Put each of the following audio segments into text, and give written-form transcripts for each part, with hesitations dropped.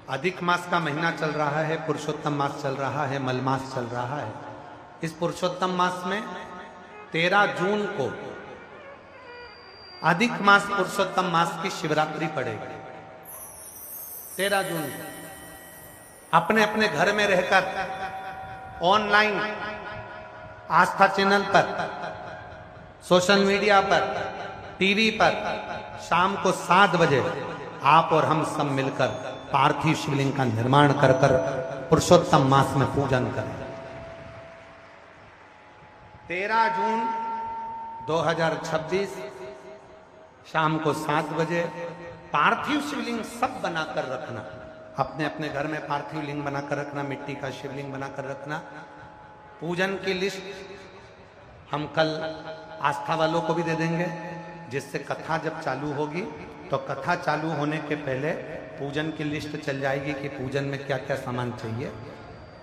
अधिक मास का महीना चल रहा है, पुरुषोत्तम मास चल रहा है, मलमास चल रहा है। इस पुरुषोत्तम मास में 13 जून को अधिक मास पुरुषोत्तम मास की शिवरात्रि पड़ेगी। 13 जून को अपने अपने घर में रहकर ऑनलाइन आस्था चैनल पर, सोशल मीडिया पर, टीवी पर शाम को 7 बजे आप और हम सब मिलकर पार्थिव शिवलिंग का निर्माण कर पुरुषोत्तम मास में पूजन करें। 13 जून 2026 शाम को 7 बजे पार्थिव शिवलिंग सब बनाकर रखना। अपने अपने घर में पार्थिव लिंग बनाकर रखना, मिट्टी का शिवलिंग बनाकर रखना। पूजन की लिस्ट हम कल आस्था वालों को भी दे देंगे, जिससे कथा जब चालू होगी तो कथा चालू होने के पहले पूजन की लिस्ट चल जाएगी कि पूजन में क्या क्या सामान चाहिए।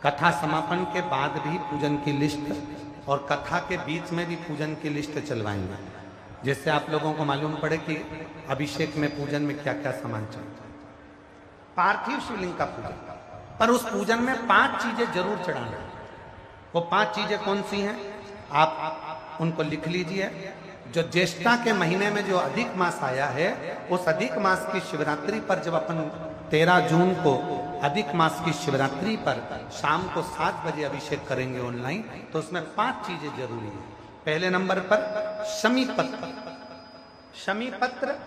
कथा समापन के बाद भी पूजन की लिस्ट और कथा के बीच में भी पूजन की लिस्ट चलवाएंगे, जिससे आप लोगों को मालूम पड़े कि अभिषेक में पूजन में क्या क्या सामान चाहिए। पार्थिव शिवलिंग का पूजन, पर उस पूजन में 5 चीजें जरूर चढ़ाना है। वो 5 चीजें कौन सी हैं आप उनको लिख लीजिए। जो ज्येष्ठा के महीने में जो अधिक मास आया है, उस अधिक मास की शिवरात्रि पर जब अपन 13 जून को अधिक मास की शिवरात्रि पर शाम को 7 बजे अभिषेक करेंगे ऑनलाइन, तो उसमें 5 चीजें जरूरी है। पहले नंबर पर शमी पत्र। शमी पत्र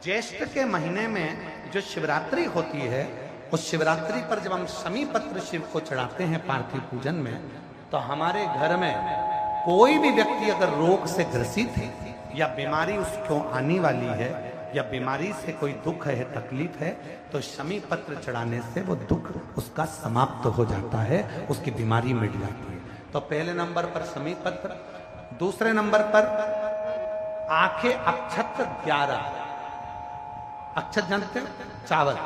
ज्येष्ठ के महीने में जो शिवरात्रि होती है, उस शिवरात्रि पर जब हम शमी पत्र शिव को चढ़ाते हैं पार्थिव पूजन में, तो हमारे घर में कोई भी व्यक्ति अगर रोग से ग्रसित है या बीमारी उसको आने वाली है या बीमारी से कोई दुख है, तकलीफ है, तो शमी पत्र चढ़ाने से वो दुख उसका समाप्त हो जाता है, उसकी बीमारी मिट जाती है। तो पहले नंबर पर शमी पत्र। दूसरे नंबर पर आंखें अक्षत 11। अक्षत जानते हो? चावल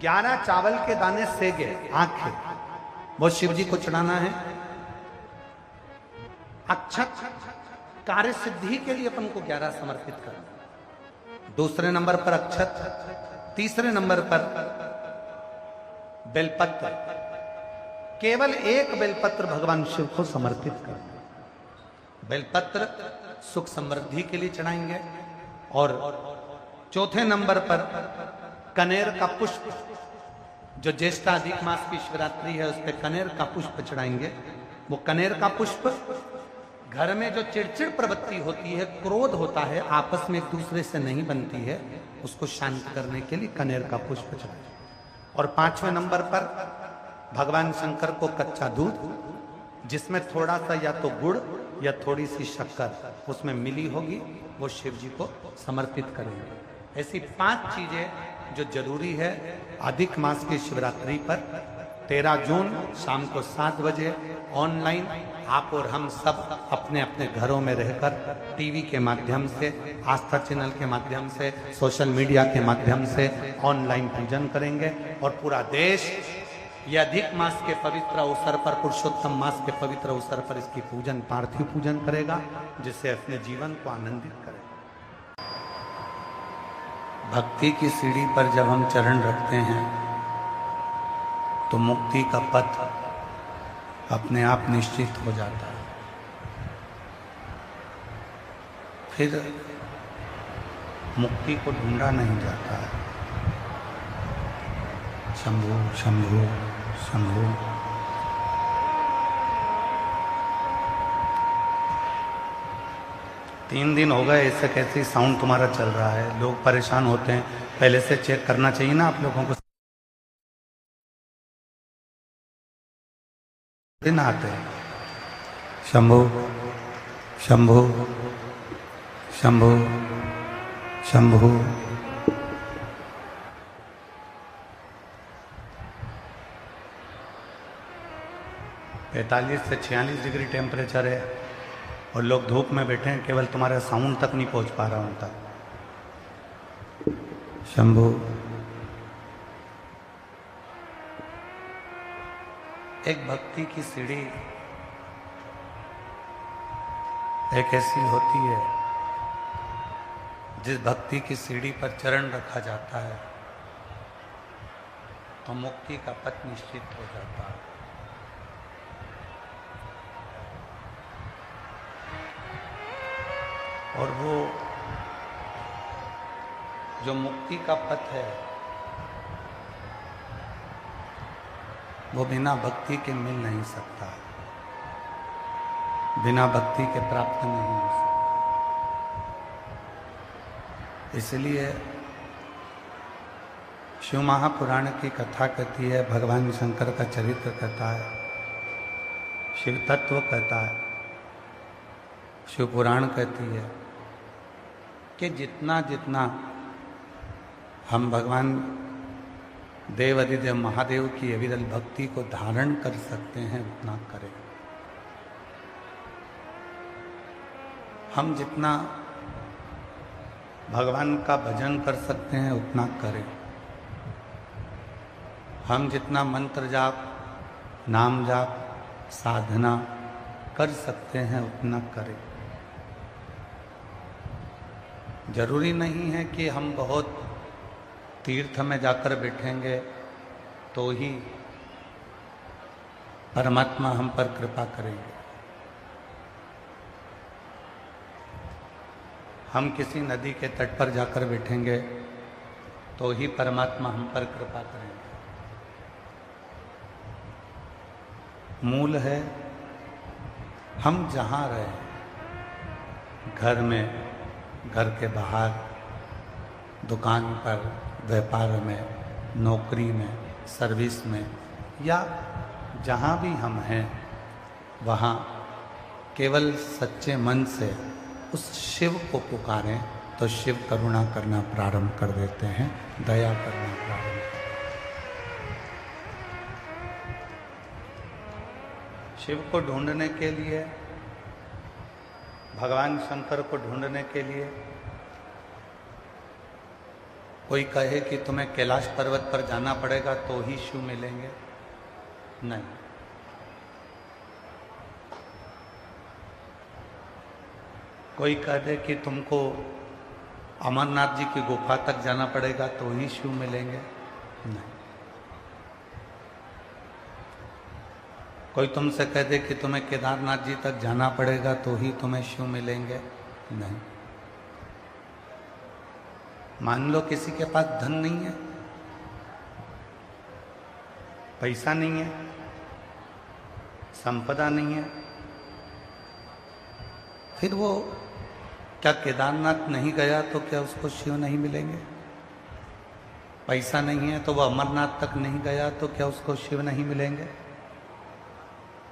11 चावल के दाने सेगे आंखें, वो शिव जी को चढ़ाना है। अक्षत कार्य सिद्धि के लिए अपन को 11 समर्पित करना। दूसरे नंबर पर अक्षत। तीसरे नंबर पर बेलपत्र। केवल एक बेलपत्र भगवान शिव को समर्पित करना। बेलपत्र सुख समृद्धि के लिए चढ़ाएंगे। और चौथे नंबर पर कनेर का पुष्प। जो ज्येष्ठा अधिक मास की शिवरात्रि है, उस पर कनेर का पुष्प चढ़ाएंगे। वो कनेर का पुष्प घर में जो चिड़चिड़ प्रवृत्ति होती है, क्रोध होता है, आपस में एक दूसरे से नहीं बनती है, उसको शांत करने के लिए कनेर का पुष्प चढ़ाएं। और 5वें नंबर पर भगवान शंकर को कच्चा दूध, जिसमें थोड़ा सा या तो गुड़ या थोड़ी सी शक्कर उसमें मिली होगी, वो शिव जी को समर्पित करेंगे। ऐसी 5 चीजें जो जरूरी है अधिक मास की शिवरात्रि पर 13 जून शाम को 7 बजे ऑनलाइन आप और हम सब अपने अपने घरों में रहकर टीवी के माध्यम से, आस्था चैनल के माध्यम से, सोशल मीडिया के माध्यम से ऑनलाइन पूजन करेंगे। और पूरा देश ये अधिक मास के पवित्र अवसर पर, पुरुषोत्तम मास के पवित्र अवसर पर इसकी पूजन, पार्थिव पूजन करेगा, जिससे अपने जीवन को आनंदित करेगा। भक्ति की सीढ़ी पर जब हम चरण रखते हैं तो मुक्ति का पथ अपने आप निश्चित हो जाता है। फिर मुक्ति को ढूंढा नहीं जाता है। शंभु शंभु शंभु। तीन दिन हो गए ऐसे कैसे साउंड तुम्हारा चल रहा है, लोग परेशान होते हैं। पहले से चेक करना चाहिए ना आप लोगों को। दिन आते हैं शंभु शंभु शंभु शंभु। पैंतालीस से 46 डिग्री टेम्परेचर है और लोग धूप में बैठे हैं, केवल तुम्हारा साउंड तक नहीं पहुंच पा रहा उन तक। शंभु। एक भक्ति की सीढ़ी एक ऐसी होती है जिस भक्ति की सीढ़ी पर चरण रखा जाता है तो मुक्ति का पथ निश्चित हो जाता है। और वो जो मुक्ति का पथ है वो बिना भक्ति के मिल नहीं सकता, बिना भक्ति के प्राप्त नहीं हो सकता। इसलिए शिव महापुराण की कथा कहती है, भगवान शंकर का चरित्र कहता है, शिव तत्व कहता है, शिव पुराण कहती है कि जितना जितना हम भगवान देव अधिदेव महादेव की अविरल भक्ति को धारण कर सकते हैं उतना करें। हम जितना भगवान का भजन कर सकते हैं उतना करें। हम जितना मंत्र जाप, नाम जाप, साधना कर सकते हैं उतना करें। जरूरी नहीं है कि हम बहुत तीर्थ में जाकर बैठेंगे तो ही परमात्मा हम पर कृपा करेंगे। हम किसी नदी के तट पर जाकर बैठेंगे तो ही परमात्मा हम पर कृपा करेंगे। मूल है हम जहाँ रहें, घर में, घर के बाहर, दुकान पर, व्यापार में, नौकरी में, सर्विस में, या जहाँ भी हम हैं वहाँ केवल सच्चे मन से उस शिव को पुकारें तो शिव करुणा करना प्रारंभ कर देते हैं, दया करना प्रारंभ। शिव को ढूंढने के लिए, भगवान शंकर को ढूंढने के लिए कोई कहे कि तुम्हें कैलाश पर्वत पर जाना पड़ेगा तो ही शिव मिलेंगे, नहीं। कोई कह दे कि तुमको अमरनाथ जी की गुफा तक जाना पड़ेगा तो ही शिव मिलेंगे, नहीं। कोई तुमसे कह दे कि तुम्हें केदारनाथ जी तक जाना पड़ेगा तो ही तुम्हें शिव मिलेंगे, नहीं। मान लो किसी के पास धन नहीं है, पैसा नहीं है, संपदा नहीं है, फिर वो क्या केदारनाथ नहीं गया तो क्या उसको शिव नहीं मिलेंगे? पैसा नहीं है तो वह अमरनाथ तक नहीं गया तो क्या उसको शिव नहीं मिलेंगे?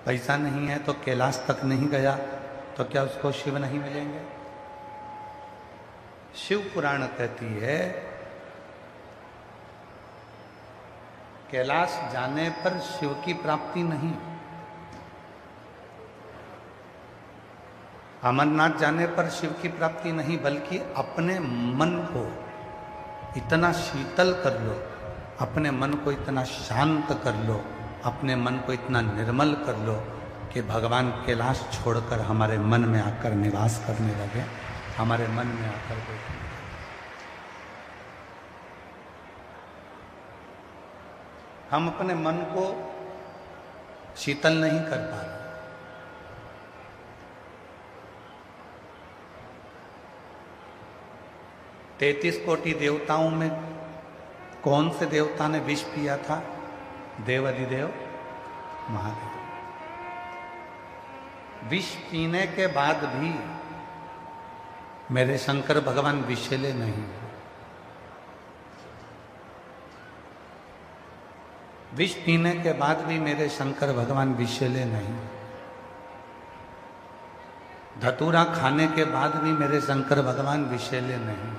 पैसा नहीं है तो कैलाश तक नहीं गया तो क्या उसको शिव नहीं मिलेंगे? शिव पुराण कहती है कैलाश जाने पर शिव की प्राप्ति नहीं, अमरनाथ जाने पर शिव की प्राप्ति नहीं, बल्कि अपने मन को इतना शीतल कर लो, अपने मन को इतना शांत कर लो, अपने मन को इतना निर्मल कर लो कि भगवान कैलाश छोड़कर हमारे मन में आकर निवास करने लगे, हमारे मन में आकर बैठे। हम अपने मन को शीतल नहीं कर पा रहे। तैतीस कोटि देवताओं में कौन से देवता ने विष पिया था? देव अधिदेव महादेव। विष पीने के बाद भी मेरे शंकर भगवान विषैले नहीं। विष पीने के बाद भी मेरे शंकर भगवान विषैले नहीं। धतूरा खाने के बाद भी मेरे शंकर भगवान विषैले नहीं।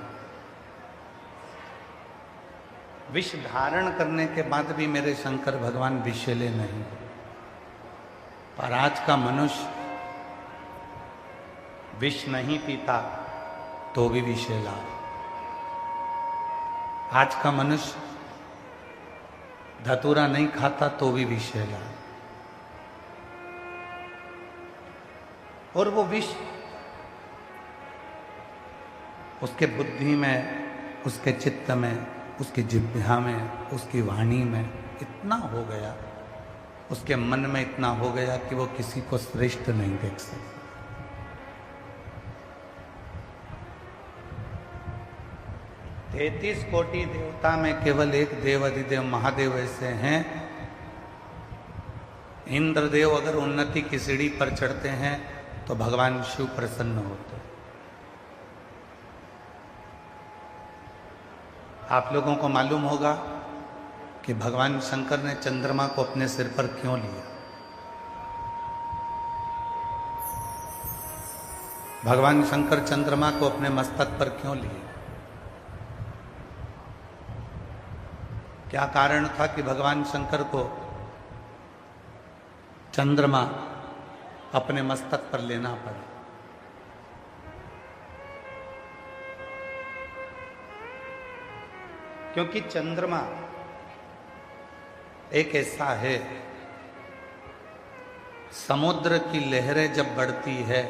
विष धारण करने के बाद भी मेरे शंकर भगवान विषैले नहीं। पर आज का मनुष्य विष नहीं पीता तो भी विषैला। आज का मनुष्य धतूरा नहीं खाता तो भी विषैला। और वो विष उसके बुद्धि में, उसके चित्त में, उसकी जिह्वा में, उसकी वाणी में इतना हो गया, उसके मन में इतना हो गया कि वो किसी को श्रेष्ठ नहीं देख सकता। 33 कोटि देवता में केवल एक देव अधिदेव महादेव ऐसे हैं। इंद्रदेव अगर उन्नति की सीढ़ी पर चढ़ते हैं तो भगवान शिव प्रसन्न होते हैं। आप लोगों को मालूम होगा कि भगवान शंकर ने चंद्रमा को अपने सिर पर क्यों लिया। भगवान शंकर चंद्रमा को अपने मस्तक पर क्यों लिए? क्या कारण था कि भगवान शंकर को चंद्रमा अपने मस्तक पर लेना पड़ा? क्योंकि चंद्रमा एक ऐसा है, समुद्र की लहरें जब बढ़ती है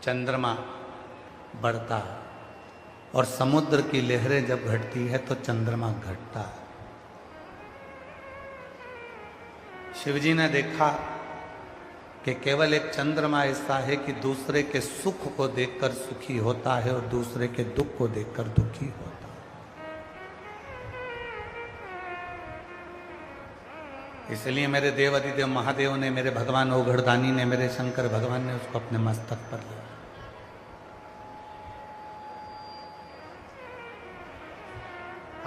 चंद्रमा बढ़ता है, और समुद्र की लहरें जब घटती है तो चंद्रमा घटता है। शिवजी ने देखा कि केवल एक चंद्रमा ऐसा है कि दूसरे के सुख को देखकर सुखी होता है और दूसरे के दुख को देखकर दुखी होता है। इसलिए मेरे देव अधिदेव महादेव ने, मेरे भगवान ओघड़दानी ने, मेरे शंकर भगवान ने उसको अपने मस्तक पर लिया।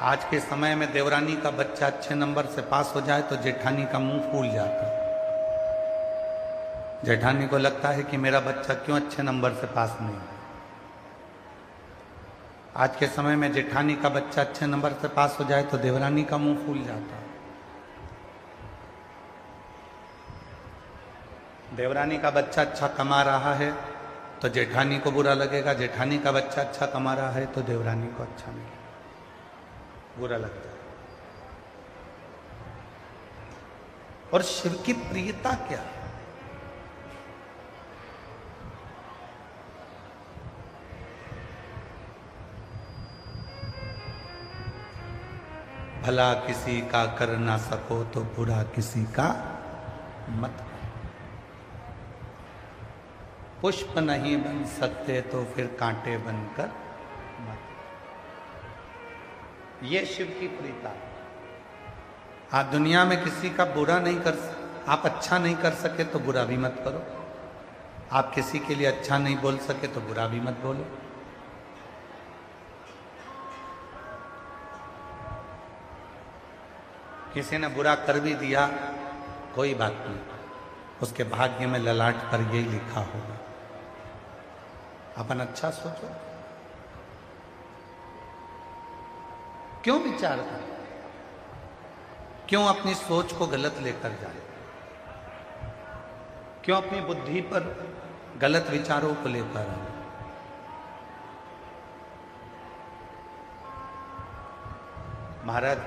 आज के समय में देवरानी का बच्चा अच्छे नंबर से पास हो जाए तो जेठानी का मुंह फूल जाता है। जेठानी को लगता है कि मेरा बच्चा क्यों अच्छे नंबर से पास नहीं है। आज के समय में जेठानी का बच्चा अच्छे नंबर से पास हो जाए तो देवरानी का मुंह फूल जाता है। देवरानी का बच्चा अच्छा कमा रहा है तो जेठानी को बुरा लगेगा, जेठानी का बच्चा अच्छा कमा रहा है तो देवरानी को अच्छा नहीं, बुरा लगता है। और शिव की प्रियता क्या है? भला किसी का कर ना सको तो बुरा किसी का मत करो। पुष्प नहीं बन सकते तो फिर कांटे बनकर मत। ये शिव की प्रीता है। आप दुनिया में किसी का बुरा नहीं कर, आप अच्छा नहीं कर सके तो बुरा भी मत करो। आप किसी के लिए अच्छा नहीं बोल सके तो बुरा भी मत बोलो। किसी ने बुरा कर भी दिया, कोई बात नहीं, उसके भाग्य में ललाट पर यही लिखा होगा। अपन अच्छा सोचो, क्यों विचार करें, क्यों अपनी सोच को गलत लेकर जाए, क्यों अपनी बुद्धि पर गलत विचारों को लेकर आए। महाराज,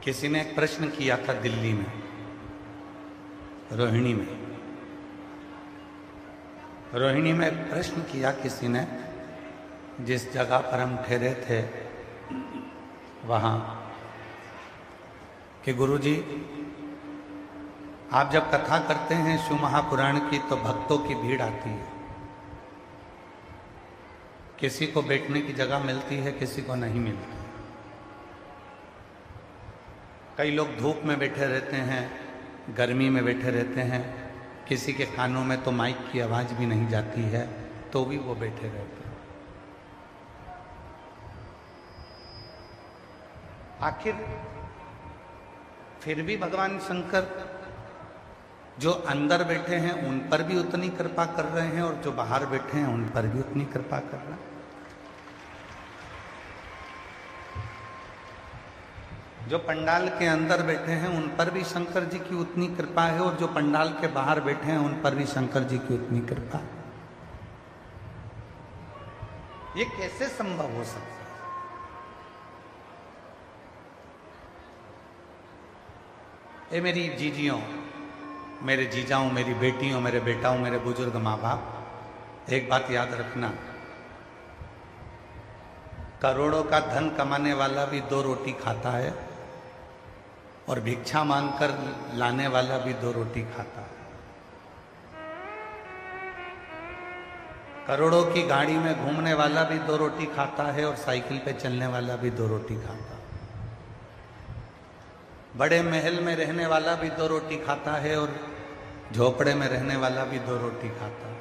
किसी ने एक प्रश्न किया था दिल्ली में, रोहिणी में एक प्रश्न किया किसी ने, जिस जगह पर हम ठहरे थे वहाँ, कि गुरुजी आप जब कथा करते हैं शिव महापुराण की तो भक्तों की भीड़ आती है, किसी को बैठने की जगह मिलती है, किसी को नहीं मिलती। कई लोग धूप में बैठे रहते हैं, गर्मी में बैठे रहते हैं, किसी के कानों में तो माइक की आवाज़ भी नहीं जाती है तो भी वो बैठे रहते हैं। आखिर फिर भी भगवान शंकर जो अंदर बैठे हैं उन पर भी उतनी कृपा कर रहे हैं और जो बाहर बैठे हैं उन पर भी उतनी कृपा कर रहे हैं। जो पंडाल के अंदर बैठे हैं उन पर भी शंकर जी की उतनी कृपा है और जो पंडाल के बाहर बैठे हैं उन पर भी शंकर जी की उतनी कृपा है। ये कैसे संभव हो सकता है? ये मेरी जीजियों, मेरे जीजाओं, मेरी बेटियों, मेरे बेटाओं, मेरे बुजुर्ग माँ बाप, एक बात याद रखना, करोड़ों का धन कमाने वाला भी 2 रोटी खाता है और भिक्षा मांगकर लाने वाला भी 2 रोटी खाता है। करोड़ों की गाड़ी में घूमने वाला भी 2 रोटी खाता है और साइकिल पे चलने वाला भी 2 रोटी खाता है। बड़े महल में रहने वाला भी 2 रोटी खाता है और झोपड़े में रहने वाला भी 2 रोटी खाता है।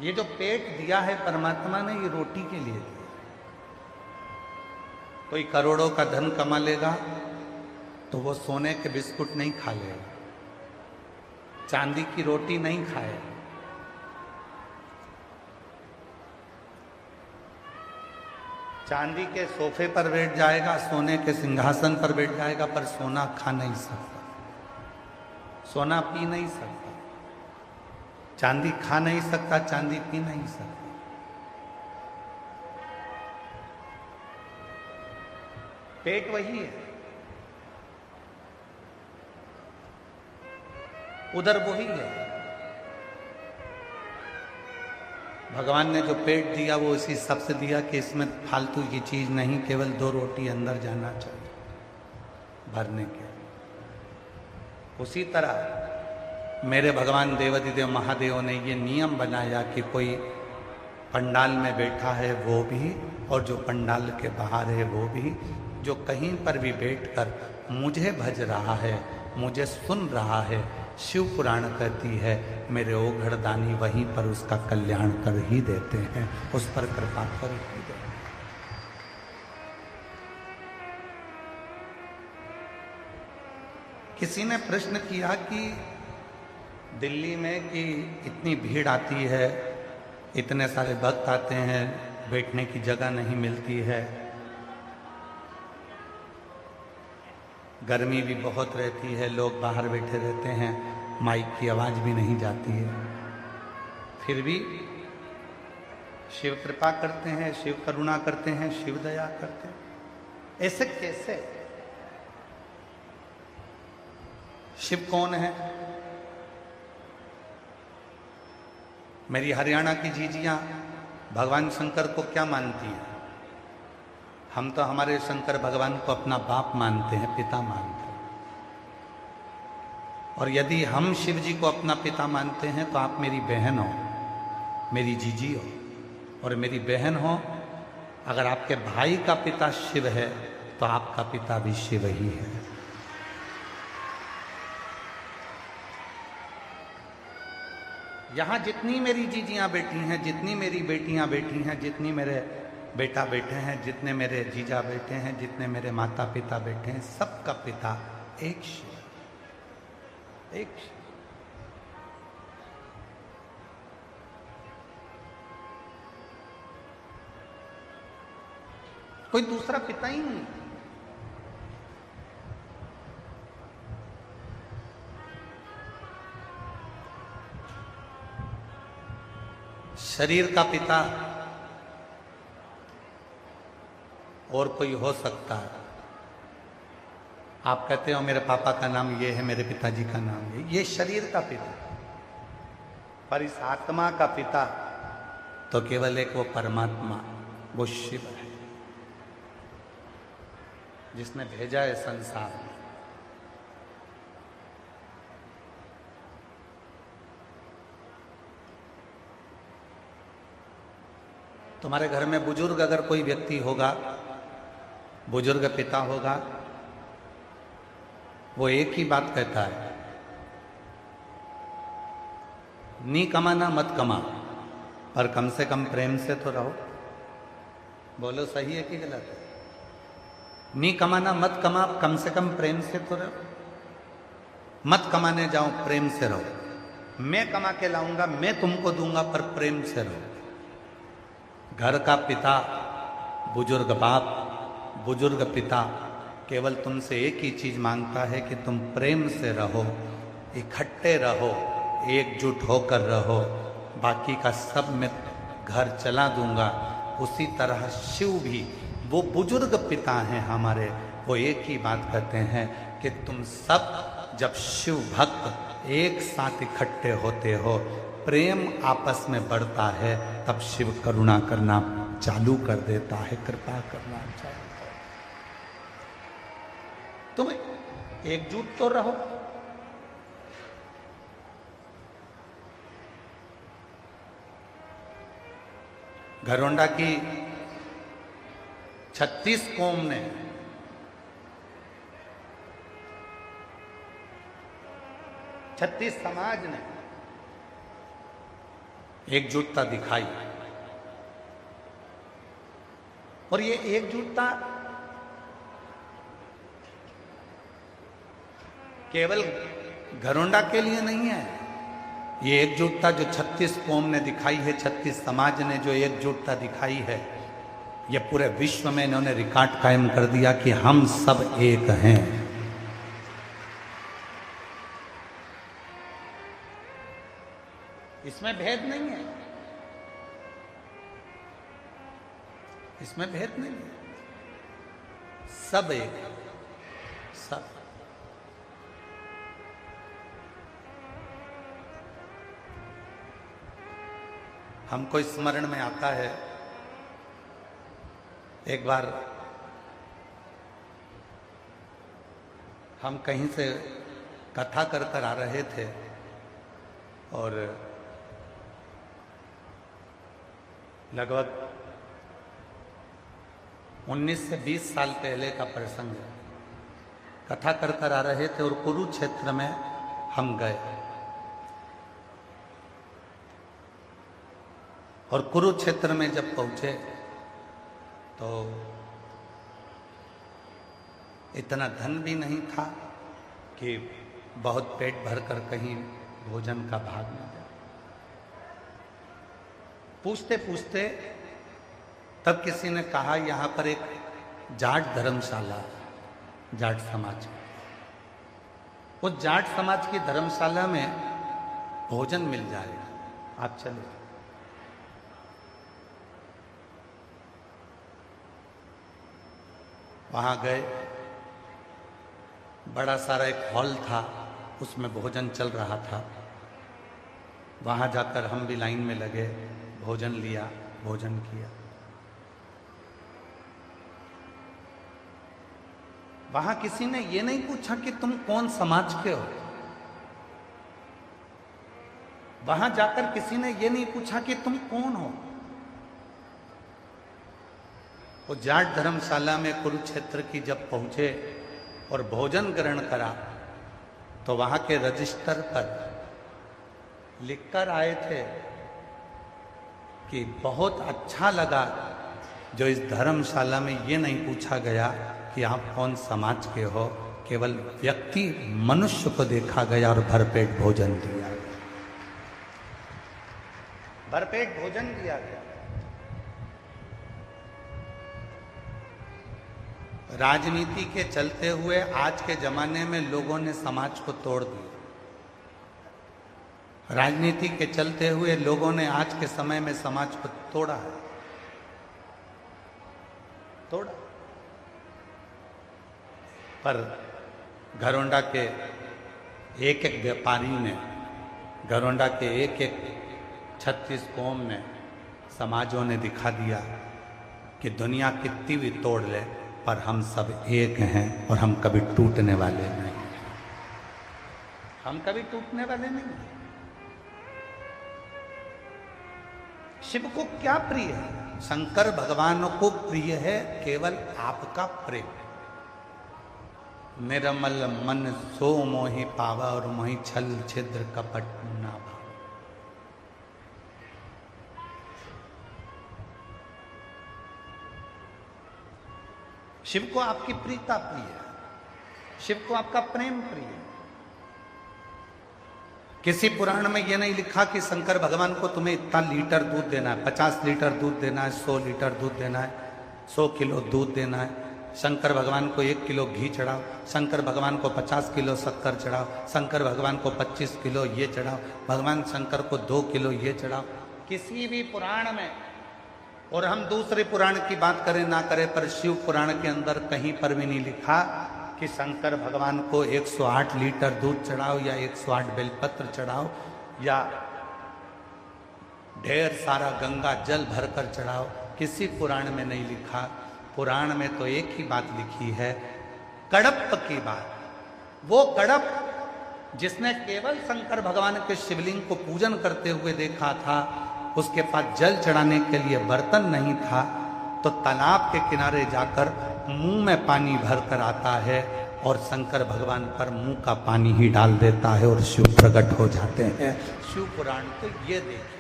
ये जो पेट दिया है परमात्मा ने, ये रोटी के लिए दिया। कोई करोड़ों का धन कमा लेगा तो वो सोने के बिस्कुट नहीं खा लेगा, चांदी की रोटी नहीं खाएगा। चांदी के सोफे पर बैठ जाएगा, सोने के सिंहासन पर बैठ जाएगा, पर सोना खा नहीं सकता, सोना पी नहीं सकता, चांदी खा नहीं सकता, चांदी पी नहीं सकता। पेट वही है, उधर वही है। भगवान ने जो पेट दिया वो इसी सबसे दिया कि इसमें फालतू की चीज नहीं, केवल 2 रोटी अंदर जाना चाहिए भरने के। उसी तरह मेरे भगवान देवाधिदेव महादेव ने ये नियम बनाया कि कोई पंडाल में बैठा है वो भी, और जो पंडाल के बाहर है वो भी, जो कहीं पर भी बैठकर मुझे भज रहा है, मुझे सुन रहा है, शिव पुराण कहती है मेरे ओघड़दानी वहीं पर उसका कल्याण कर ही देते हैं, उस पर कृपा कर ही देते हैं। किसी ने प्रश्न किया कि दिल्ली में कि इतनी भीड़ आती है, इतने सारे भक्त आते हैं, बैठने की जगह नहीं मिलती है, गर्मी भी बहुत रहती है, लोग बाहर बैठे रहते हैं, माइक की आवाज़ भी नहीं जाती है, फिर भी शिव कृपा करते हैं, शिव करुणा करते हैं, शिव दया करते हैं। ऐसे कैसे? शिव कौन है? मेरी हरियाणा की जीजियां भगवान शंकर को क्या मानती हैं? हम तो हमारे शंकर भगवान को अपना बाप मानते हैं, पिता मानते हैं। और यदि हम शिव जी को अपना पिता मानते हैं तो आप मेरी बहन हो, मेरी जीजी हो और मेरी बहन हो। अगर आपके भाई का पिता शिव है तो आपका पिता भी शिव ही है। यहां जितनी मेरी जीजियां बैठी हैं, जितनी मेरी बेटियां बैठी हैं, जितनी मेरे बेटा बैठे हैं, जितने मेरे जीजा बैठे हैं, जितने मेरे माता पिता बैठे हैं, सबका पिता एक शिव, एक शिव। कोई दूसरा पिता ही नहीं। शरीर का पिता और कोई हो सकता है। आप कहते हो मेरे पापा का नाम ये है, मेरे पिताजी का नाम ये शरीर का पिता, पर इस आत्मा का पिता तो केवल एक वो परमात्मा, वो शिव है जिसने भेजा है संसार में। तुम्हारे घर में बुजुर्ग अगर कोई व्यक्ति होगा, बुजुर्ग पिता होगा, वो एक ही बात कहता है, नहीं कमाना मत कमा, पर कम से कम प्रेम से तो रहो। बोलो सही है कि गलत है? नहीं कमाना मत कमा, कम से कम प्रेम से तो रहो। मत कमाने जाओ, प्रेम से रहो। मैं कमा के लाऊंगा, मैं तुमको दूंगा, पर प्रेम से रहो। घर का पिता, बुजुर्ग बाप, बुजुर्ग पिता केवल तुमसे एक ही चीज मांगता है कि तुम प्रेम से रहो, इकट्ठे रहो, एकजुट होकर रहो, बाकी का सब मैं घर चला दूंगा। उसी तरह शिव भी, वो बुजुर्ग पिता हैं हमारे, वो एक ही बात कहते हैं कि तुम सब जब शिव भक्त एक साथ इकट्ठे होते हो, प्रेम आपस में बढ़ता है, तब शिव करुणा करना चालू कर देता है, कृपा करना चालू कर। तुम एकजुट तो रहो। घरोंडा की 36 कौम ने 36 समाज ने एकजुटता दिखाई, और ये एकजुटता केवल घरोंडा के लिए नहीं है। ये एकजुटता जो 36 कौम ने दिखाई है, 36 समाज ने जो एकजुटता दिखाई है, ये पूरे विश्व में इन्होंने रिकॉर्ड कायम कर दिया कि हम सब एक हैं। इसमें भेद नहीं है, इसमें भेद नहीं है, सब एक, सब। हमको स्मरण में आता है, एक बार हम कहीं से कथा कर कर आ रहे थे, और लगभग 19 से 20 साल पहले का प्रसंग है। कथा कर कर आ रहे थे और कुरुक्षेत्र में हम गए, और कुरुक्षेत्र में जब पहुंचे तो इतना धन भी नहीं था कि बहुत पेट भरकर कहीं भोजन का भाग न जाए। पूछते पूछते तब किसी ने कहा, यहाँ पर एक जाट धर्मशाला, जाट समाज, वो जाट समाज की धर्मशाला में भोजन मिल जाएगा, आप चले। वहां गए, बड़ा सारा एक हॉल था, उसमें भोजन चल रहा था। वहां जाकर हम भी लाइन में लगे, भोजन लिया, भोजन किया। वहां किसी ने ये नहीं पूछा कि तुम कौन समाज के हो। वहां जाकर किसी ने ये नहीं पूछा कि तुम कौन हो। वो जाट धर्मशाला में कुरुक्षेत्र की जब पहुंचे और भोजन ग्रहण करा, तो वहां के रजिस्टर पर लिखकर आए थे कि बहुत अच्छा लगा जो इस धर्मशाला में ये नहीं पूछा गया कि आप कौन समाज के हो, केवल व्यक्ति मनुष्य को देखा गया और भरपेट भोजन दिया गया, भरपेट भोजन दिया गया। राजनीति के चलते हुए आज के जमाने में लोगों ने समाज को तोड़ दिया। राजनीति के चलते हुए लोगों ने आज के समय में समाज को तोड़ा है, तोड़ा। पर घरोंडा के एक एक व्यापारी ने, घरोंडा के एक एक 36 कौम ने, समाजों ने दिखा दिया कि दुनिया कितनी भी तोड़ ले, पर हम सब एक हैं और हम कभी टूटने वाले नहीं, हम कभी टूटने वाले नहीं। शिव को क्या प्रिय है? शंकर भगवान को प्रिय है केवल आपका प्रेम। निर्मल मन सो मोहि पावा, और मोहि छल छिद्र कपट ना भाव। शिव को आपकी प्रीता प्रिय है, शिव को आपका प्रेम प्रिय है। किसी पुराण में यह नहीं लिखा कि शंकर भगवान को तुम्हें इतना लीटर दूध देना है, 50 लीटर दूध देना है, 100 लीटर दूध देना है, 100 किलो दूध देना है। शंकर भगवान को 1 किलो घी चढ़ाओ, शंकर भगवान को 50 किलो शक्कर चढ़ाओ, शंकर भगवान को 25 किलो ये चढ़ाओ, भगवान शंकर को 2 किलो ये चढ़ाओ। किसी भी पुराण में, और हम दूसरे पुराण की बात करें ना करें, पर शिव पुराण के अंदर कहीं पर भी नहीं लिखा कि शंकर भगवान को 108 लीटर दूध चढ़ाओ या 108 बेलपत्र चढ़ाओ या ढेर सारा गंगा जल भरकर चढ़ाओ, किसी पुराण में नहीं लिखा। पुराण में तो एक ही बात लिखी है, कड़प की बात। वो कड़प जिसने केवल शंकर भगवान के शिवलिंग को पूजन करते हुए देखा था, उसके पास जल चढ़ाने के लिए बर्तन नहीं था, तो तालाब के किनारे जाकर मुंह में पानी भर कर आता है और शंकर भगवान पर मुंह का पानी ही डाल देता है और शिव प्रकट हो जाते हैं। शिव पुराण तो ये देखिए,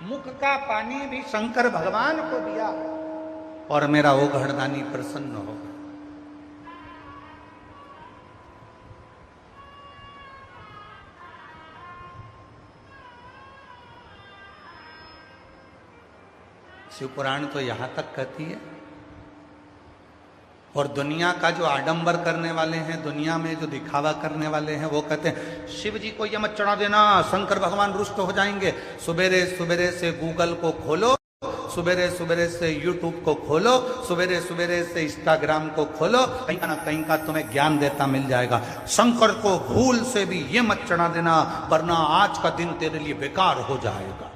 मुख का पानी भी शंकर भगवान को दिया और मेरा वो घरदानी प्रसन्न हो गया। शिव पुराण तो यहां तक कहती है। और दुनिया का जो आडंबर करने वाले हैं, दुनिया में जो दिखावा करने वाले हैं, वो कहते हैं शिव जी को ये मत चढ़ा देना, शंकर भगवान रुष्ट हो जाएंगे। सुबेरे सुबेरे से गूगल को खोलो, सुबेरे सुबेरे से यूट्यूब को खोलो, सुबेरे सुबेरे से इंस्टाग्राम को खोलो, कहीं ना कहीं का तुम्हें ज्ञान देता मिल जाएगा। शंकर को भूल से भी ये मत चढ़ा देना, वरना आज का दिन तेरे लिए बेकार हो जाएगा।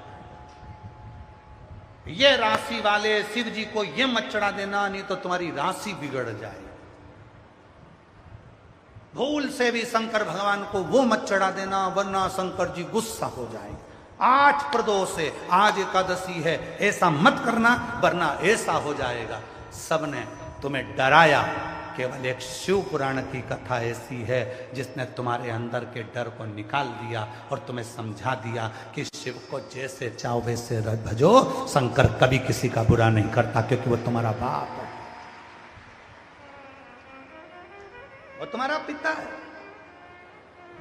ये राशि वाले शिव जी को ये मत चढ़ा देना, नहीं तो तुम्हारी राशि बिगड़ जाएगी। भूल से भी शंकर भगवान को वो मत चढ़ा देना, वरना शंकर जी गुस्सा हो जाएंगे। 8 प्रदोष है, आज एकादशी है, ऐसा मत करना वरना ऐसा हो जाएगा। सबने तुम्हें डराया। केवल एक शिव पुराण की कथा ऐसी है जिसने तुम्हारे अंदर के डर को निकाल दिया और तुम्हें समझा दिया कि शिव को जैसे चाहो वैसे भजो, शंकर कभी किसी का बुरा नहीं करता, क्योंकि वो तुम्हारा बाप है, वो तुम्हारा पिता है,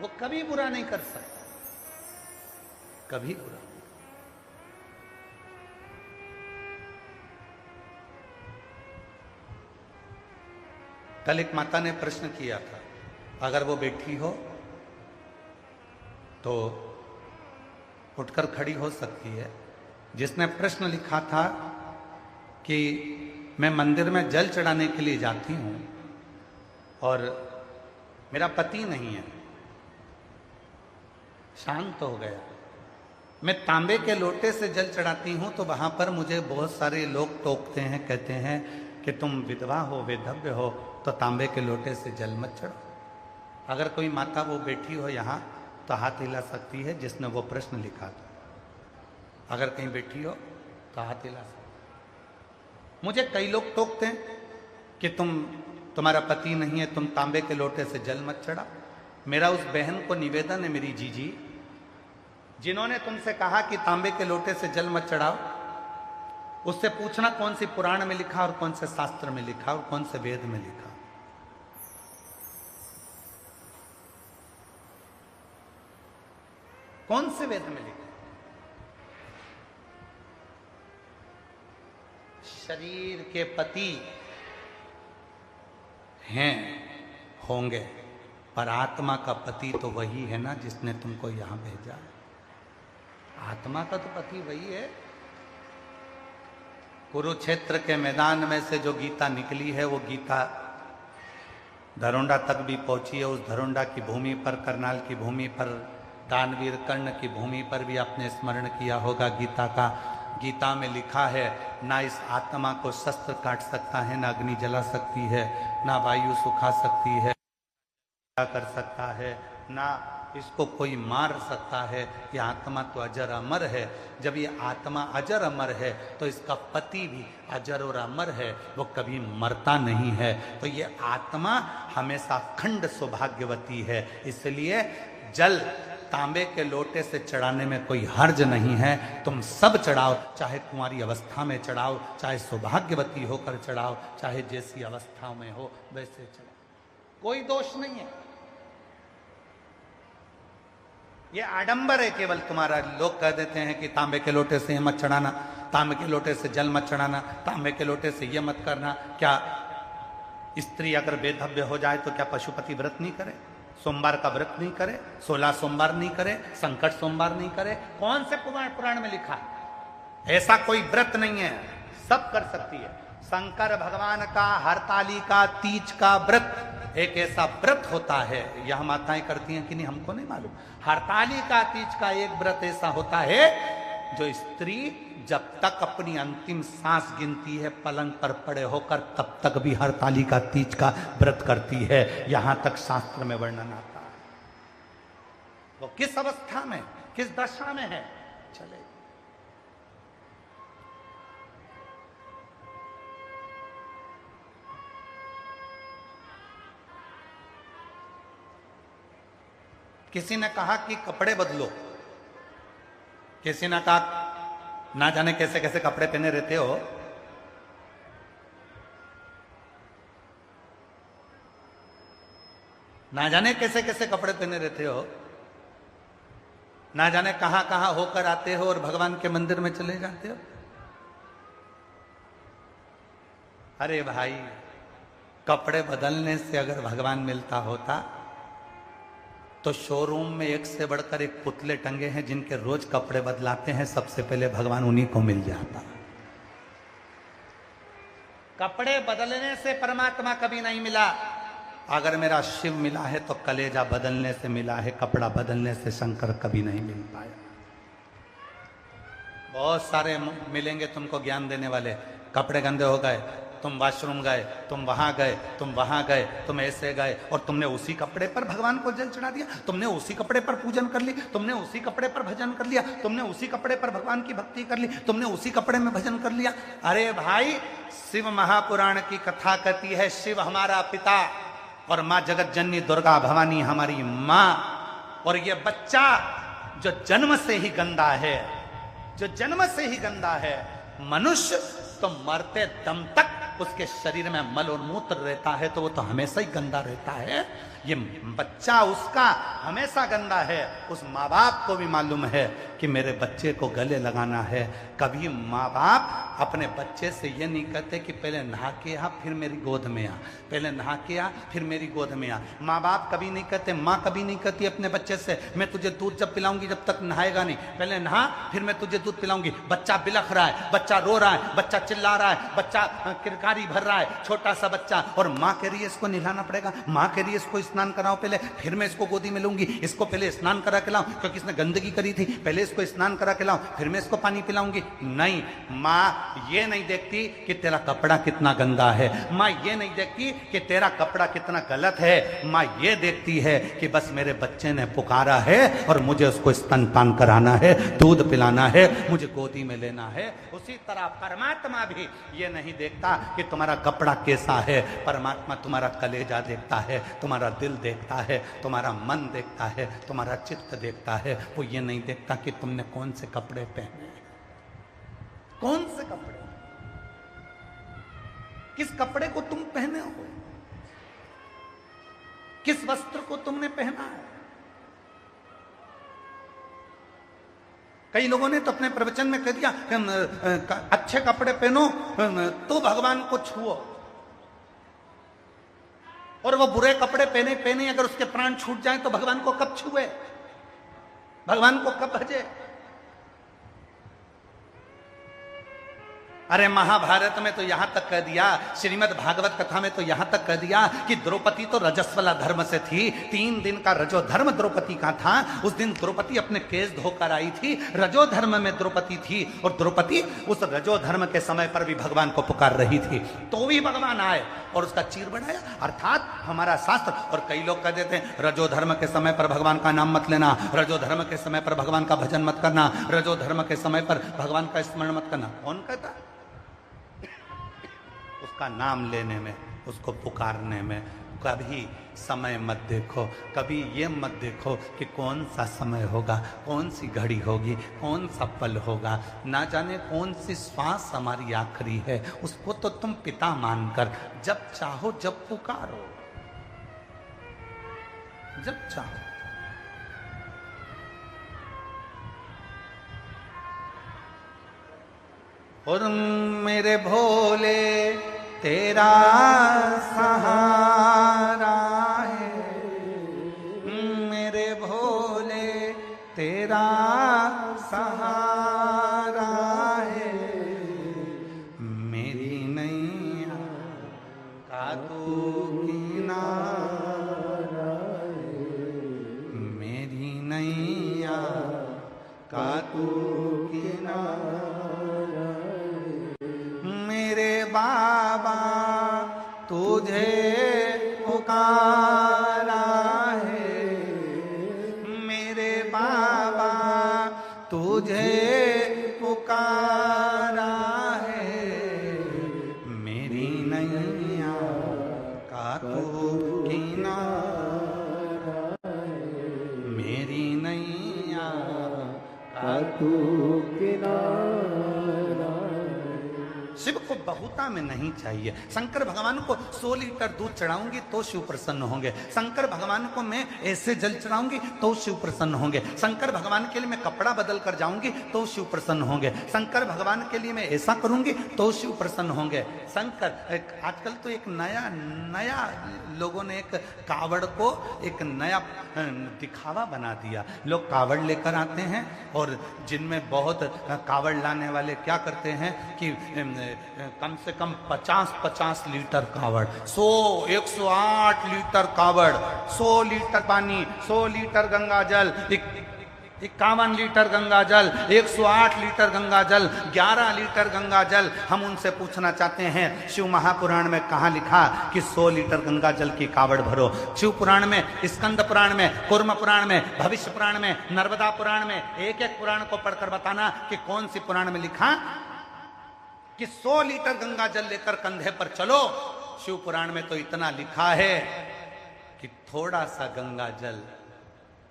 वो कभी बुरा नहीं कर सकता, कभी बुरा। कल एक माता ने प्रश्न किया था, अगर वो बैठी हो तो उठकर खड़ी हो सकती है। जिसने प्रश्न लिखा था कि मैं मंदिर में जल चढ़ाने के लिए जाती हूं और मेरा पति नहीं है, शांत हो गया। मैं तांबे के लोटे से जल चढ़ाती हूं तो वहां पर मुझे बहुत सारे लोग टोकते हैं, कहते हैं कि तुम विधवा हो, वेधव्य हो, तो तांबे के लोटे से जल मत चढ़ो। अगर कोई माता वो बैठी हो यहाँ तो हाथ हिला सकती है जिसने वो प्रश्न लिखा था। अगर कहीं बैठी हो तो हाथ हिला सकती। मुझे कई लोग टोकते हैं कि तुम्हारा पति नहीं है, तुम तांबे के लोटे से जल मत चढ़ा। मेरा उस बहन को निवेदन है, मेरी जीजी, जिन्होंने तुमसे कहा कि तांबे के लोटे से जल मत चढ़ाओ, उससे पूछना कौन सी पुराण में लिखा और कौन से शास्त्र में लिखा और कौन से वेद में लिखा। कौन से वेद में लिखा? शरीर के पति हैं, होंगे, पर आत्मा का पति तो वही है ना जिसने तुमको यहां भेजा है। आत्मा का तो पति वही है। कुरुक्षेत्र के मैदान में से जो गीता निकली है, वो गीता धरोंडा तक भी पहुंची है। उस धरोंडा की भूमि पर, करनाल की भूमि पर, दानवीर कर्ण की भूमि पर भी आपने स्मरण किया होगा गीता का। गीता में लिखा है, ना इस आत्मा को शस्त्र काट सकता है, ना अग्नि जला सकती है, ना वायु सुखा सकती है, कर सकता है, ना इसको कोई मार सकता है। ये आत्मा तो अजर अमर है। जब ये आत्मा अजर अमर है तो इसका पति भी अजर और अमर है, वो कभी मरता नहीं है। तो ये आत्मा हमेशा अखंड सौभाग्यवती है। इसलिए जल तांबे के लोटे से चढ़ाने में कोई हर्ज नहीं है। तुम सब चढ़ाओ, चाहे कुंवारी अवस्था में चढ़ाओ, चाहे सौभाग्यवती होकर चढ़ाओ, चाहे जैसी अवस्था में हो वैसे चढ़ाओ, कोई दोष नहीं है। ये आडंबर है केवल तुम्हारा। लोग कह देते हैं कि तांबे के लोटे से ये मत चढ़ाना, तांबे के लोटे से जल मत चढ़ाना, तांबे के लोटे से ये मत करना। क्या स्त्री अगर बेधव्य हो जाए तो क्या पशुपति व्रत नहीं करे? सोमवार का व्रत नहीं करे? 16 सोमवार नहीं करे? संकट सोमवार नहीं करे? कौन से पुराण में लिखा? ऐसा कोई व्रत नहीं है, सब कर सकती है। शंकर भगवान का हरतालिका तीज का व्रत एक ऐसा व्रत होता है, यह माताएं करती हैं कि नहीं हमको नहीं मालूम। हरतालिका तीज का एक व्रत ऐसा होता है जो स्त्री जब तक अपनी अंतिम सांस गिनती है पलंग पर पड़े होकर, तब तक भी हरतालिका तीज का व्रत करती है। यहां तक शास्त्र में वर्णन आता है। वो किस अवस्था में, किस दशा में है, चले। किसी ने कहा कि कपड़े बदलो, किसी ने कहा ना जाने कैसे कैसे कपड़े पहने रहते हो। ना जाने कैसे कैसे कपड़े पहने रहते हो, ना जाने कहां कहां होकर आते हो और भगवान के मंदिर में चले जाते हो। अरे भाई, कपड़े बदलने से अगर भगवान मिलता होता तो शोरूम में एक से बढ़कर एक पुतले टंगे हैं जिनके रोज कपड़े बदलाते हैं, सबसे पहले भगवान उन्हीं को मिल जाता। कपड़े बदलने से परमात्मा कभी नहीं मिला। अगर मेरा शिव मिला है तो कलेजा बदलने से मिला है, कपड़ा बदलने से शंकर कभी नहीं मिल पाया। बहुत सारे मिलेंगे तुमको ज्ञान देने वाले, कपड़े गंदे हो गए, तुम वॉशरूम गए, तुम वहां गए, तुम वहां गए, तुम ऐसे गए और तुमने उसी कपड़े पर भगवान को जल चढ़ा दिया, तुमने उसी कपड़े पर पूजन कर ली, तुमने उसी कपड़े पर भजन कर लिया, तुमने उसी कपड़े पर भगवान की भक्ति कर ली, तुमने उसी कपड़े में भजन कर लिया। अरे भाई, शिव महापुराण की कथा कहती है शिव हमारा पिता और माँ जगत जननी दुर्गा भवानी हमारी माँ। और ये बच्चा जो जन्म से ही गंदा है, जो जन्म से ही गंदा है, मनुष्य तो मरते दम तक उसके शरीर में मल और मूत्र रहता है, तो वो तो हमेशा ही गंदा रहता है। ये बच्चा उसका हमेशा गंदा है। उस माँ बाप को भी मालूम है कि मेरे बच्चे को गले लगाना है। कभी माँ बाप अपने बच्चे से ये नहीं कहते कि पहले नहा के आ फिर मेरी गोद में आ, पहले नहा के आ फिर मेरी गोद में आ। माँ बाप कभी नहीं कहते, माँ कभी नहीं कहती अपने बच्चे से मैं तुझे दूध जब पिलाऊंगी जब तक नहाएगा नहीं, पहले नहा फिर मैं तुझे दूध पिलाऊंगी। बच्चा बिलख रहा है, बच्चा रो रहा है, बच्चा चिल्ला रहा है, बच्चा किरकारी भर रहा है, छोटा सा बच्चा, और माँ कह रही है इसको नहलाना पड़ेगा, माँ कह रही है इसको स्नान कराओ पहले, फिर मैं इसको गोदी में लूंगी, इसको पहले स्नान करा के लाऊं क्योंकि इसने गंदगी करी थी, पहले इसको स्नान करा के लाऊं फिर मैं इसको पानी पिलाऊंगी। नहीं, माँ ये नहीं देखती कि तेरा कपड़ा कितना गंदा है, माँ ये नहीं देखती कि तेरा कपड़ा कितना गलत है, माँ ये देखती है कि बस मेरे बच्चे ने पुकारा है और मुझे उसको स्तनपान कराना है, दूध पिलाना है, मुझे गोदी में लेना है। उसी तरह परमात्मा भी ये नहीं देखता कि तुम्हारा कपड़ा कैसा है, परमात्मा तुम्हारा कलेजा देखता है, तुम्हारा दिल देखता है, तुम्हारा मन देखता है, तुम्हारा चित्त देखता है। वो ये नहीं देखता कि तुमने कौन से कपड़े पहने, कौन से कपड़े, किस कपड़े को तुम पहने हो, किस वस्त्र को तुमने पहना है। कई लोगों ने तो अपने प्रवचन में कह दिया अच्छे कपड़े पहनो तो भगवान को छुओ, और वो बुरे कपड़े पहने पहने अगर उसके प्राण छूट जाएं तो भगवान को कब छुए, भगवान को कब भजे। अरे महाभारत में तो यहां तक कह दिया, श्रीमद् भागवत कथा में तो यहां तक कह दिया कि द्रौपदी तो रजस्वला धर्म से थी, 3 दिन का रजो धर्म द्रौपदी का था। उस दिन द्रौपदी अपने केस धोकर आई थी, रजो धर्म में द्रौपदी थी, और द्रौपदी उस रजो धर्म के समय पर भी भगवान को पुकार रही थी, तो भी भगवान आए और उसका चीर बढ़ाया। अर्थात हमारा शास्त्र, और कई लोग कह देते हैं रजो धर्म के समय पर भगवान का नाम मत लेना, रजो धर्म के समय पर भगवान का भजन मत करना, रजो धर्म के समय पर भगवान का स्मरण मत करना। कौन कहता? उसका नाम लेने में, उसको पुकारने में कभी समय मत देखो, कभी ये मत देखो कि कौन सा समय होगा, कौन सी घड़ी होगी, कौन सा पल होगा, ना जाने कौन सी श्वास हमारी आखिरी है। उसको तो तुम पिता मानकर जब चाहो जब पुकारो, जब चाहो। और मेरे भोले तेरा सहारा है, मेरे भोले तेरा सहारा है, मेरी नहीं का तू किनारा मेरे बाबा तुझे पुकारा है मेरे बाबा तुझे पुकारा है मेरी नैया का तू किनारा मेरी नैया का तू किनारा। शिव को बहुता में नहीं चाहिए। शंकर भगवान को 100 लीटर दूध चढ़ाऊंगी तो शिव प्रसन्न होंगे। शंकर भगवान को मैं ऐसे जल चढ़ाऊंगी तो शिव प्रसन्न होंगे। शंकर भगवान के लिए मैं कपड़ा बदल कर जाऊंगी तो शिव प्रसन्न होंगे। शंकर भगवान के लिए मैं ऐसा करूंगी तो शिव प्रसन्न होंगे। शंकर आजकल तो एक नया लोगों ने एक कावड़ को एक नया दिखावा बना दिया। लोग कावड़ लेकर आते हैं और जिनमें बहुत कावड़ लाने वाले क्या करते हैं कि कम से कम 50-50 लीटर कावड़, 108 लीटर कावड़, 100 लीटर पानी, 100 लीटर गंगा जल, 51 लीटर गंगा जल, 108 लीटर गंगा जल, 11 लीटर गंगा जल। हम उनसे पूछना चाहते हैं शिव महापुराण में कहाँ लिखा कि 100 लीटर गंगा जल की कावड़ भरो? शिव पुराण में, स्कंद पुराण में, कूर्म पुराण में, भविष्य पुराण में, नर्मदा पुराण में, एक एक पुराण को पढ़कर बताना कि कौन सी पुराण में लिखा कि 100 लीटर गंगा जल लेकर कंधे पर चलो। शिव पुराण में तो इतना लिखा है कि थोड़ा सा गंगा जल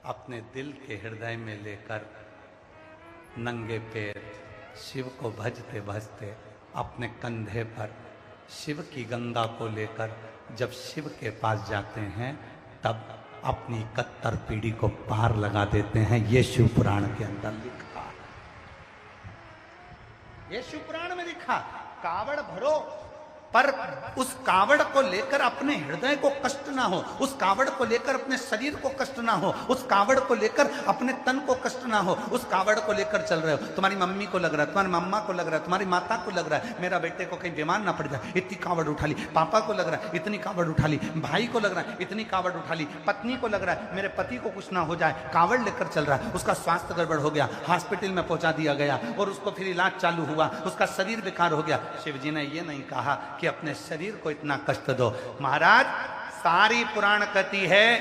अपने दिल के हृदय में लेकर नंगे पैर शिव को भजते भजते अपने कंधे पर शिव की गंगा को लेकर जब शिव के पास जाते हैं तब अपनी 71 पीढ़ी को पार लगा देते हैं। ये शिव पुराण के अंदर लिखा, ये शिव पुराण में लिखा। कावड़ भरो पर उस कावड़ को लेकर अपने हृदय को कष्ट ना हो, उस कावड़ को लेकर अपने शरीर को कष्ट ना हो, उस कावड़ को लेकर अपने तन को कष्ट ना हो। उस कावड़ को लेकर चल रहे हो, तुम्हारी मम्मी को लग रहा है, तुम्हारी मम्मा को लग रहा है, तुम्हारी माता को लग रहा है मेरा बेटे को कहीं बीमार ना पड़ जाए, इतनी कावड़ उठा ली। पापा को लग रहा है इतनी कावड़ उठा ली, भाई को लग रहा है इतनी कावड़ उठा ली, पत्नी को लग रहा है मेरे पति को कुछ ना हो जाए, कावड़ लेकर चल रहा है। उसका स्वास्थ्य गड़बड़ हो गया, हॉस्पिटल में पहुंचा दिया गया और उसको फिर इलाज चालू हुआ, उसका शरीर बेकार हो गया। शिव जी ने ये नहीं कहा कि अपने शरीर को इतना कष्ट दो। महाराज सारी पुराण कहती है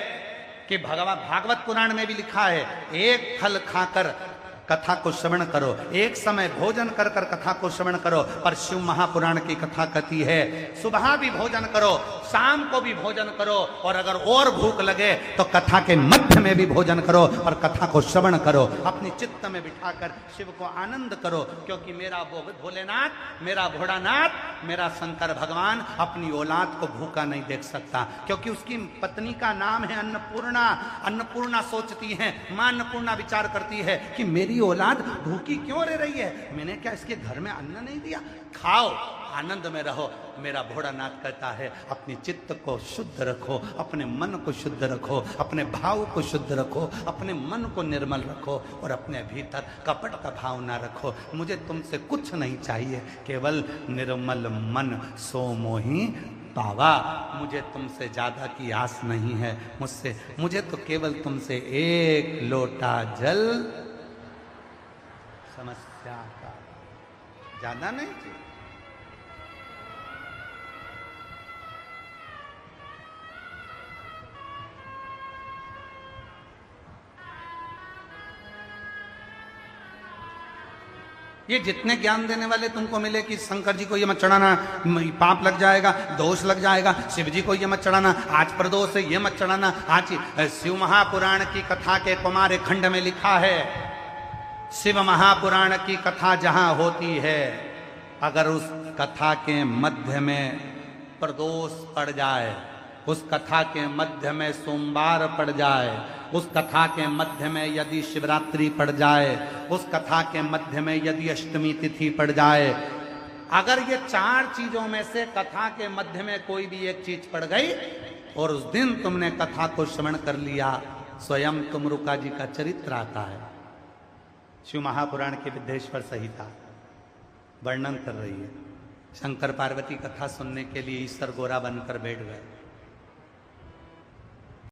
कि भागवत पुराण में भी लिखा है एक फल खाकर कथा को श्रवण करो, एक समय भोजन कर कर कथा को श्रवण करो। पर शिव महापुराण की कथा कहती है सुबह भी भोजन करो, शाम को भी भोजन करो और अगर और भूख लगे तो कथा के मध्य में भी भोजन करो और कथा को श्रवण करो। अपनी चित्त में बिठाकर शिव को आनंद करो, क्योंकि मेरा भोलेनाथ, मेरा भोलानाथ, मेरा शंकर भगवान अपनी औलाद को भूखा नहीं देख सकता, क्योंकि उसकी पत्नी का नाम है अन्नपूर्णा। अन्नपूर्णा सोचती है, मां अन्नपूर्णा विचार करती है कि मेरी औलाद भूखी क्यों रह रही है, मैंने क्या इसके घर में अन्न नहीं दिया? खाओ, आनंद में रहो। मेरा भोलानाथ कहता है अपनी चित्त को शुद्ध रखो, अपने मन को शुद्ध रखो, अपने भाव को शुद्ध रखो, अपने मन को निर्मल रखो और अपने भीतर कपट का भाव ना रखो। मुझे तुमसे कुछ नहीं चाहिए, केवल निर्मल मन सो मोही पावा। मुझे तुमसे ज्यादा की आस नहीं है, मुझे तो केवल तुमसे एक लोटा जल समस्या का, ज्यादा नहीं चाहिए। ये जितने ज्ञान देने वाले तुमको मिले कि शंकर जी को ये मत चढ़ाना, पाप लग जाएगा, दोष लग जाएगा, शिव जी को ये मत चढ़ाना, आज प्रदोष है ये मत चढ़ाना। आज शिव महापुराण की कथा के कुमार खंड में लिखा है, शिव महापुराण की कथा जहां होती है, अगर उस कथा के मध्य में प्रदोष पड़ जाए, उस कथा के मध्य में सोमवार पड़ जाए, उस कथा के मध्य में यदि शिवरात्रि पड़ जाए, उस कथा के मध्य में यदि अष्टमी तिथि पड़ जाए, अगर ये 4 चीजों में से कथा के मध्य में कोई भी एक चीज पड़ गई और उस दिन तुमने कथा को श्रवण कर लिया, स्वयं तुमरुका जी का चरित्र आता है। शिव महापुराण की विद्येश्वर संहिता वर्णन कर रही है। शंकर पार्वती कथा सुनने के लिए ईश्वर गोरा बनकर बैठ गए।